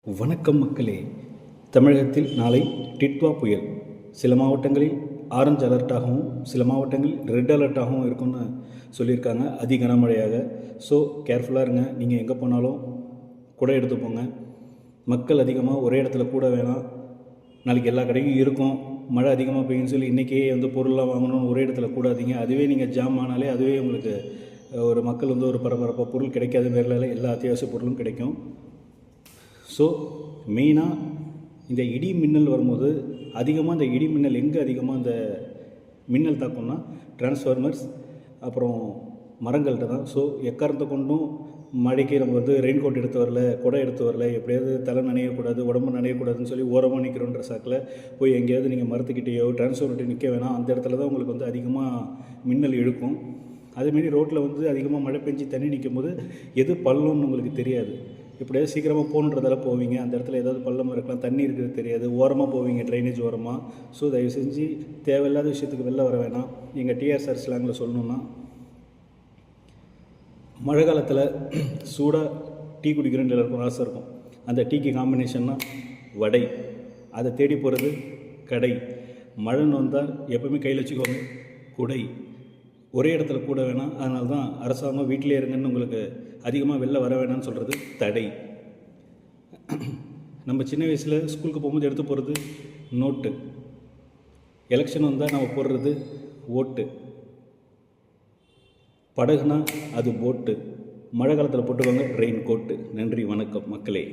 வணக்கம் மக்களே. தமிழகத்தில் நாளை டிட்வா புயல் சில மாவட்டங்களில் ஆரஞ்சு அலர்ட்டாகவும் சில மாவட்டங்களில் ரெட் அலர்ட்டாகவும் இருக்கும்னு சொல்லியிருக்காங்க. அதி கனமழையாக. ஸோ கேர்ஃபுல்லாக இருங்க. நீங்கள் எங்கே போனாலும் குடை எடுத்து போங்க. மக்கள் அதிகமாக ஒரே இடத்துல கூட வேணாம். நாளைக்கு எல்லா கடையும் இருக்கும். மழை அதிகமாக பெய்யுன்னு சொல்லி இன்றைக்கே பொருள்லாம் வாங்கணும்னு ஒரே இடத்துல கூடாதீங்க. அதுவே நீங்கள் ஜாம் ஆனாலே அதுவே உங்களுக்கு ஒரு மக்கள் ஒரு பரபரப்பாக பொருள் கிடைக்காத பேரில் எல்லா அத்தியாவசிய பொருளும் கிடைக்கும். ஸோ மெயினாக இந்த இடி மின்னல் வரும்போது அதிகமாக இந்த இடி மின்னல் எங்கே அதிகமாக இந்த மின்னல் தாக்கும்னா டிரான்ஸ்ஃபார்மர்ஸ் அப்புறம் மரங்கள்கிட்ட தான். ஸோ எக்காரணத்தை கொண்டும் மழைக்கு நம்ம ரெயின் கோட் எடுத்து வரல, குடை எடுத்து வரல, எப்படியாவது தலை நனையக்கூடாது, உடம்பு நனையக்கூடாதுன்னு சொல்லி ஓரமாக நிற்கிறோன்ற சாக்கில் போய் எங்கேயாவது நீங்கள் மரத்துக்கிட்டேயோ டிரான்ஸ்ஃபார்மர்கிட்ட நிற்க வேணாம். அந்த இடத்துல தான் உங்களுக்கு அதிகமாக மின்னல் இழுக்கும். அதேமாரி ரோட்டில் அதிகமாக மழை பெஞ்சு தண்ணி நிற்கும் போது எது பள்ளம்னு உங்களுக்கு தெரியாது. இப்படியாவது சீக்கிரமாக போகணுன்றதால போவீங்க. அந்த இடத்துல ஏதாவது பள்ளம் இருக்கலாம், தண்ணி இருக்கிறது தெரியாது, ஓரமாக போவீங்க, ட்ரைனேஜ் ஓரமாக. ஸோ தயவு செஞ்சு தேவையில்லாத விஷயத்துக்கு வெளில வர வேணாம். எங்கள் டிஆர்எஸ்ஆர் ஸ்லாங்கில் சொல்லணுன்னா, மழை காலத்தில் சூடாக டீ குடிக்கிறேன்னு எல்லாருக்கும் ஆசை இருக்கும். அந்த டீக்கு காம்பினேஷன்னா வடை. அதை தேடி போகிறது கடை. மழைன்னு வந்தால் எப்போவுமே கையில் வச்சுக்கோங்க குடை. ஒரே இடத்துல கூட வேணாம். அதனால தான் அரசாங்கம் வீட்டிலே இருங்கன்னு உங்களுக்கு அதிகமாக வெளில வர வேணாம்னு சொல்கிறது தடை. நம்ம சின்ன வயசில் ஸ்கூலுக்கு போகும்போது எடுத்து போகிறது நோட்டு. எலெக்ஷன் வந்தால் நம்ம போடுறது ஓட்டு. படகுனா அது போட்டு. மழை காலத்தில் போட்டுக்கோங்க ரெயின் கோட்டு. நன்றி, வணக்கம் மக்களே.